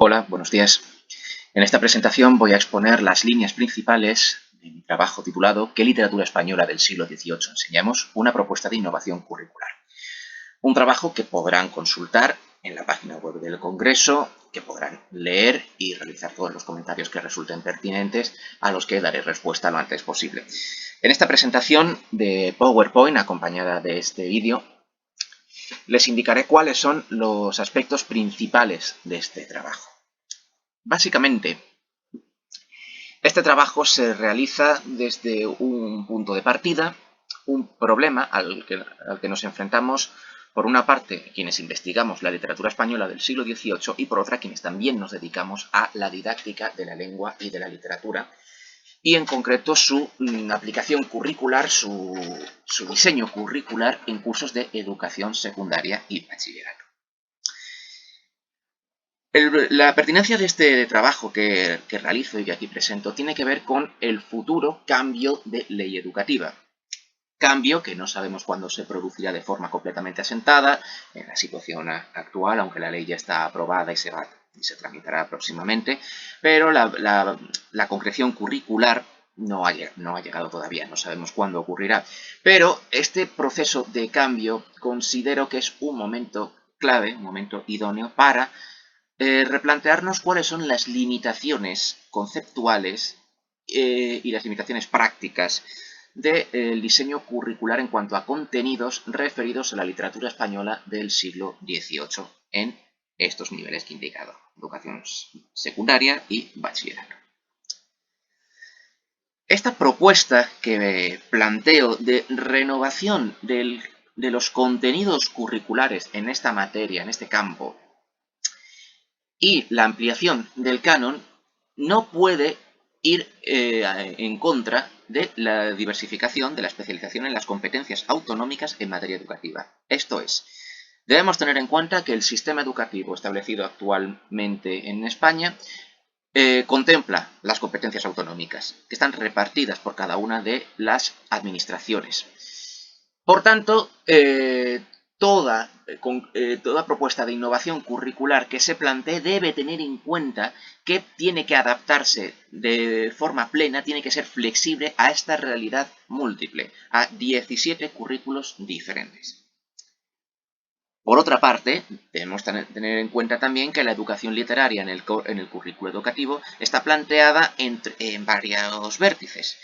Hola, buenos días. En esta presentación voy a exponer las líneas principales de mi trabajo titulado ¿Qué literatura española del siglo XVIII enseñamos? Una propuesta de innovación curricular. Un trabajo que podrán consultar en la página web del Congreso, que podrán leer y realizar todos los comentarios que resulten pertinentes, a los que daré respuesta lo antes posible. En esta presentación de PowerPoint, acompañada de este vídeo, les indicaré cuáles son los aspectos principales de este trabajo. Básicamente, este trabajo se realiza desde un punto de partida, un problema al que nos enfrentamos, por una parte, quienes investigamos la literatura española del siglo XVIII y por otra, quienes también nos dedicamos a la didáctica de la lengua y de la literatura, y en concreto su aplicación curricular, su diseño curricular en cursos de educación secundaria y bachillerato. La pertinencia de este trabajo que realizo y que aquí presento tiene que ver con el futuro cambio de ley educativa. Cambio que no sabemos cuándo se producirá de forma completamente asentada en la situación actual, aunque la ley ya está aprobada y se tramitará próximamente, pero la concreción curricular no ha llegado todavía, no sabemos cuándo ocurrirá. Pero este proceso de cambio considero que es un momento clave, un momento idóneo para replantearnos cuáles son las limitaciones conceptuales y las limitaciones prácticas del diseño curricular en cuanto a contenidos referidos a la literatura española del siglo XVIII en estos niveles que he indicado: educación secundaria y bachillerato. Esta propuesta que planteo de renovación de los contenidos curriculares en esta materia, en este campo, y la ampliación del canon no puede ir en contra de la diversificación, de la especialización en las competencias autonómicas en materia educativa. Esto es, debemos tener en cuenta que el sistema educativo establecido actualmente en España contempla las competencias autonómicas, que están repartidas por cada una de las administraciones. Por tanto, toda propuesta de innovación curricular que se plantee debe tener en cuenta que tiene que adaptarse de forma plena, tiene que ser flexible a esta realidad múltiple, a 17 currículos diferentes. Por otra parte, debemos tener en cuenta también que la educación literaria en el currículo educativo está planteada en varios vértices.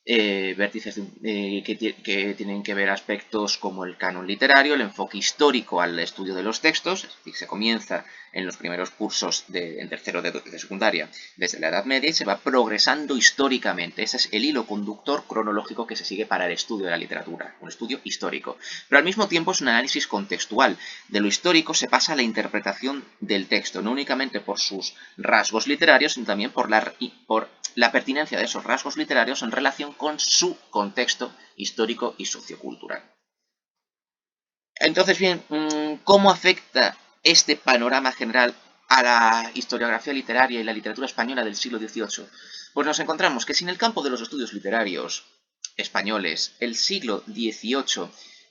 Vértices que tienen que ver aspectos como el canon literario, el enfoque histórico al estudio de los textos, es decir, se comienza en los primeros cursos en tercero de secundaria desde la Edad Media y se va progresando históricamente. Ese es el hilo conductor cronológico que se sigue para el estudio de la literatura, un estudio histórico. Pero al mismo tiempo es un análisis contextual. De lo histórico se pasa a la interpretación del texto, no únicamente por sus rasgos literarios, sino también por la pertinencia de esos rasgos literarios en relación con su contexto histórico y sociocultural. Entonces, bien, ¿cómo afecta este panorama general a la historiografía literaria y la literatura española del siglo XVIII? Pues nos encontramos que si en el campo de los estudios literarios españoles el siglo XVIII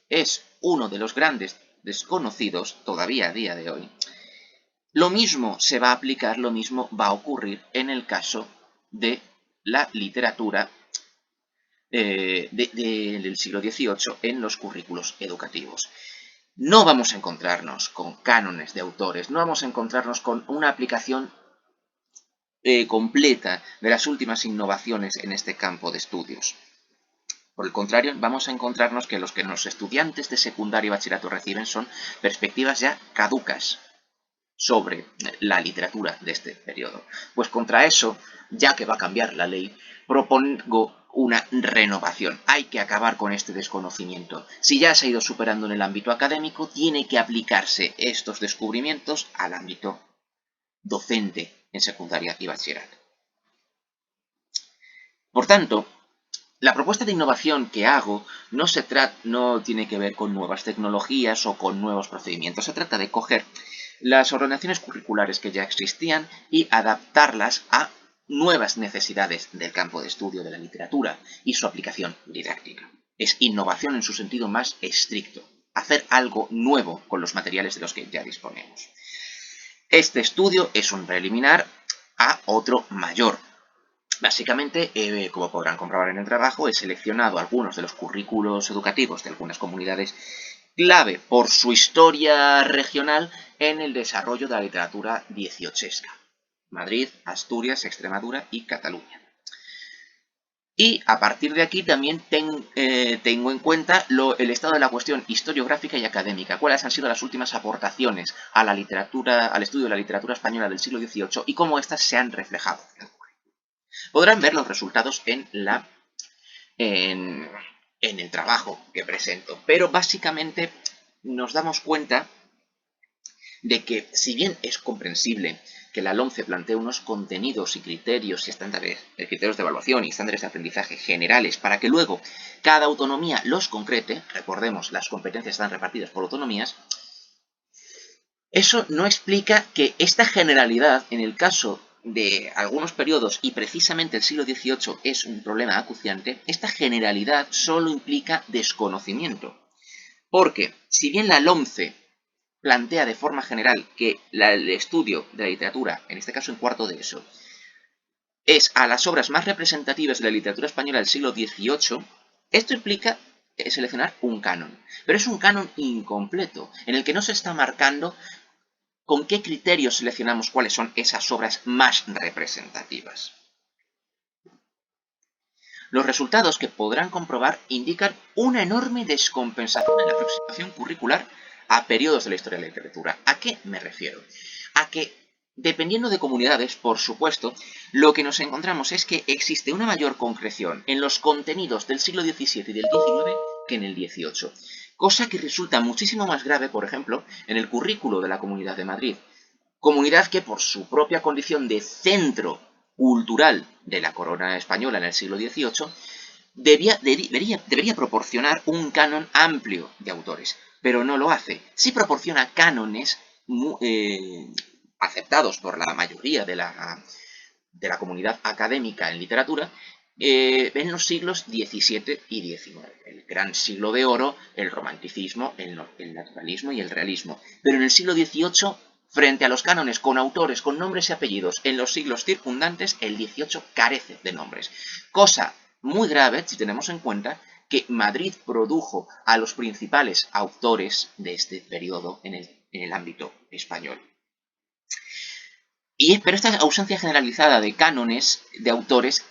es uno de los grandes desconocidos todavía a día de hoy, lo mismo se va a aplicar, lo mismo va a ocurrir en el caso de la literatura del siglo XVIII en los currículos educativos. No vamos a encontrarnos con cánones de autores, no vamos a encontrarnos con una aplicación completa de las últimas innovaciones en este campo de estudios. Por el contrario, vamos a encontrarnos que los estudiantes de secundaria y bachillerato reciben son perspectivas ya caducas sobre la literatura de este periodo. Pues contra eso, ya que va a cambiar la ley, propongo una renovación. Hay que acabar con este desconocimiento. Si ya se ha ido superando en el ámbito académico, tiene que aplicarse estos descubrimientos al ámbito docente en secundaria y bachillerato. Por tanto, la propuesta de innovación que hago no tiene que ver con nuevas tecnologías o con nuevos procedimientos. Se trata de coger las ordenaciones curriculares que ya existían y adaptarlas a nuevas necesidades del campo de estudio de la literatura y su aplicación didáctica. Es innovación en su sentido más estricto, hacer algo nuevo con los materiales de los que ya disponemos. Este estudio es un preliminar a otro mayor. Básicamente, como podrán comprobar en el trabajo, he seleccionado algunos de los currículos educativos de algunas comunidades clave por su historia regional en el desarrollo de la literatura dieciochesca: Madrid, Asturias, Extremadura y Cataluña. Y a partir de aquí también tengo en cuenta el estado de la cuestión historiográfica y académica, cuáles han sido las últimas aportaciones a la literatura, al estudio de la literatura española del siglo XVIII y cómo éstas se han reflejado. Podrán ver los resultados en el trabajo que presento, pero básicamente nos damos cuenta de que, si bien es comprensible que la LOMCE plantea unos contenidos y criterios y estándares, criterios de evaluación y estándares de aprendizaje generales para que luego cada autonomía los concrete, recordemos, las competencias están repartidas por autonomías, eso no explica que esta generalidad, en el caso de algunos periodos, y precisamente el siglo XVIII es un problema acuciante, esta generalidad solo implica desconocimiento. Porque, si bien la LOMCE plantea de forma general que el estudio de la literatura, en este caso en cuarto de ESO, es a las obras más representativas de la literatura española del siglo XVIII, esto implica seleccionar un canon. Pero es un canon incompleto, en el que no se está marcando con qué criterios seleccionamos cuáles son esas obras más representativas. Los resultados que podrán comprobar indican una enorme descompensación en la aproximación curricular a periodos de la historia de la literatura. ¿A qué me refiero? A que, dependiendo de comunidades, por supuesto, lo que nos encontramos es que existe una mayor concreción en los contenidos del siglo XVII y del XIX que en el XVIII. Cosa que resulta muchísimo más grave, por ejemplo, en el currículo de la Comunidad de Madrid. Comunidad que, por su propia condición de centro cultural de la corona española en el siglo XVIII, debería proporcionar un canon amplio de autores, pero no lo hace. Sí proporciona cánones aceptados por la mayoría de la comunidad académica en literatura, en los siglos XVII y XIX. El gran siglo de oro, el romanticismo, el naturalismo y el realismo. Pero en el siglo XVIII, frente a los cánones con autores con nombres y apellidos en los siglos circundantes, el XVIII carece de nombres. Cosa muy grave si tenemos en cuenta que Madrid produjo a los principales autores de este periodo en el ámbito español. Pero esta ausencia generalizada de cánones de autores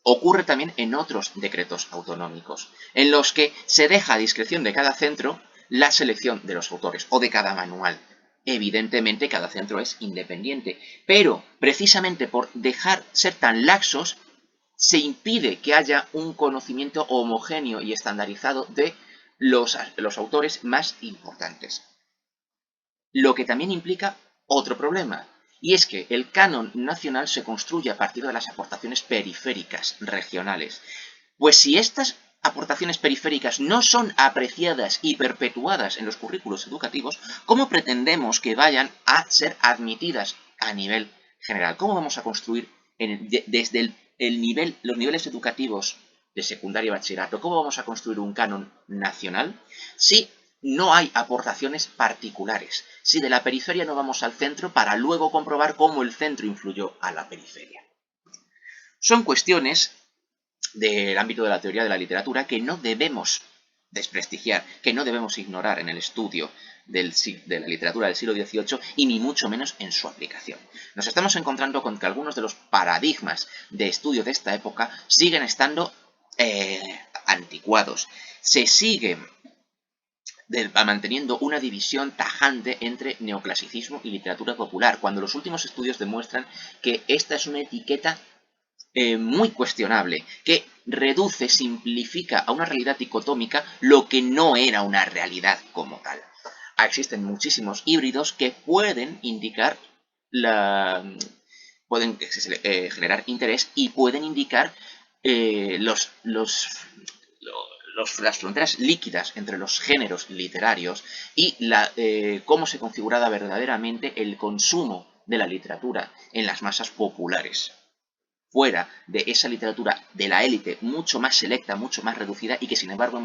ocurre también en otros decretos autonómicos, en los que se deja a discreción de cada centro la selección de los autores o de cada manual. Evidentemente, cada centro es independiente, pero precisamente por dejar ser tan laxos, se impide que haya un conocimiento homogéneo y estandarizado de los autores más importantes. Lo que también implica otro problema, y es que el canon nacional se construye a partir de las aportaciones periféricas regionales. Pues si estas aportaciones periféricas no son apreciadas y perpetuadas en los currículos educativos, ¿cómo pretendemos que vayan a ser admitidas a nivel general? ¿Cómo vamos a construir desde los niveles educativos de secundaria y bachillerato, cómo vamos a construir un canon nacional si no hay aportaciones particulares, si de la periferia no vamos al centro para luego comprobar cómo el centro influyó a la periferia? Son cuestiones del ámbito de la teoría de la literatura que no debemos desprestigiar, que no debemos ignorar en el estudio de la literatura del siglo XVIII y ni mucho menos en su aplicación. Nos estamos encontrando con que algunos de los paradigmas de estudio de esta época siguen estando anticuados. Se sigue manteniendo una división tajante entre neoclasicismo y literatura popular, cuando los últimos estudios demuestran que esta es una etiqueta muy cuestionable, que reduce, simplifica a una realidad dicotómica lo que no era una realidad como tal. Existen muchísimos híbridos que pueden indicar pueden generar interés y pueden indicar las fronteras líquidas entre los géneros literarios y cómo se configuraba verdaderamente el consumo de la literatura en las masas populares, fuera de esa literatura de la élite mucho más selecta, mucho más reducida, y que sin embargo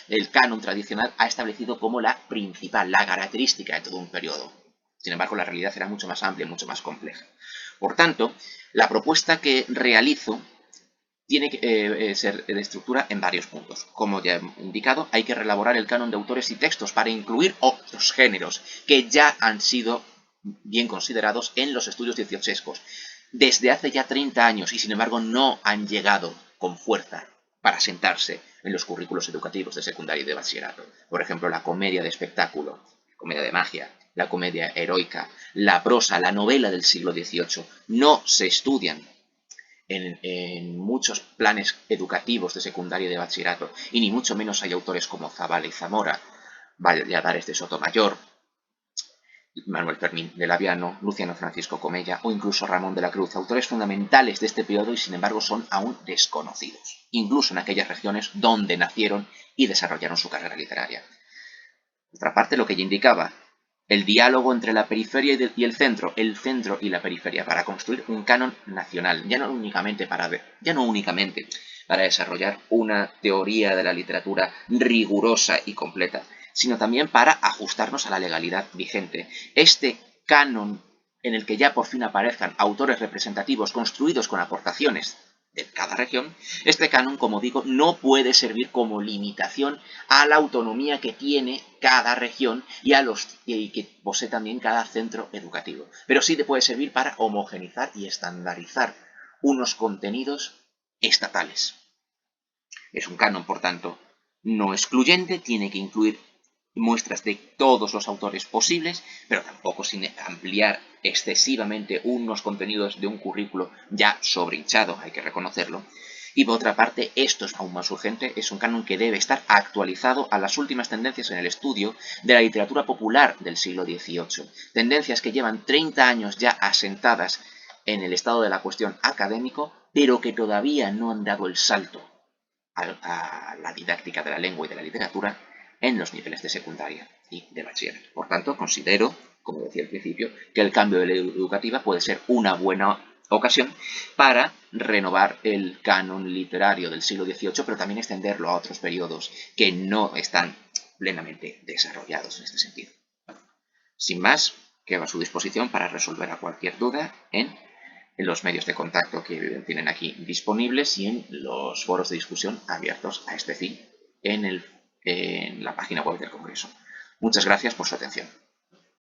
el canon tradicional ha establecido como la principal, la característica de todo un periodo. Sin embargo, la realidad era mucho más amplia, mucho más compleja. Por tanto, la propuesta que realizo tiene que ser de estructura en varios puntos. Como ya he indicado, hay que reelaborar el canon de autores y textos para incluir otros géneros que ya han sido bien considerados en los estudios dieciochescos desde hace ya 30 años y sin embargo no han llegado con fuerza para sentarse en los currículos educativos de secundaria y de bachillerato. Por ejemplo, la comedia de espectáculo, comedia de magia, la comedia heroica, la prosa, la novela del siglo XVIII, no se estudian en muchos planes educativos de secundaria y de bachillerato, y ni mucho menos hay autores como Zabala y Zamora, Valladares de Sotomayor, Manuel Fermín de Laviano, Luciano Francisco Comella o incluso Ramón de la Cruz, autores fundamentales de este periodo y sin embargo son aún desconocidos, incluso en aquellas regiones donde nacieron y desarrollaron su carrera literaria. Por otra parte, lo que ya indicaba, el diálogo entre la periferia y el centro y la periferia, para construir un canon nacional, ya no únicamente para desarrollar una teoría de la literatura rigurosa y completa, sino también para ajustarnos a la legalidad vigente. Este canon en el que ya por fin aparezcan autores representativos construidos con aportaciones de cada región, este canon, como digo, no puede servir como limitación a la autonomía que tiene cada región y que posee también cada centro educativo. Pero sí te puede servir para homogenizar y estandarizar unos contenidos estatales. Es un canon, por tanto, no excluyente, tiene que incluir muestras de todos los autores posibles, pero tampoco sin ampliar excesivamente unos contenidos de un currículo ya sobrehinchado, hay que reconocerlo. Y por otra parte, esto es aún más urgente, es un canon que debe estar actualizado a las últimas tendencias en el estudio de la literatura popular del siglo XVIII. Tendencias que llevan 30 años ya asentadas en el estado de la cuestión académico, pero que todavía no han dado el salto a la didáctica de la lengua y de la literatura en los niveles de secundaria y de bachillerato. Por tanto, considero, como decía al principio, que el cambio de ley educativa puede ser una buena ocasión para renovar el canon literario del siglo XVIII, pero también extenderlo a otros periodos que no están plenamente desarrollados en este sentido. Sin más, quedo a su disposición para resolver a cualquier duda en los medios de contacto que tienen aquí disponibles y en los foros de discusión abiertos a este fin en la página web del Congreso. Muchas gracias por su atención.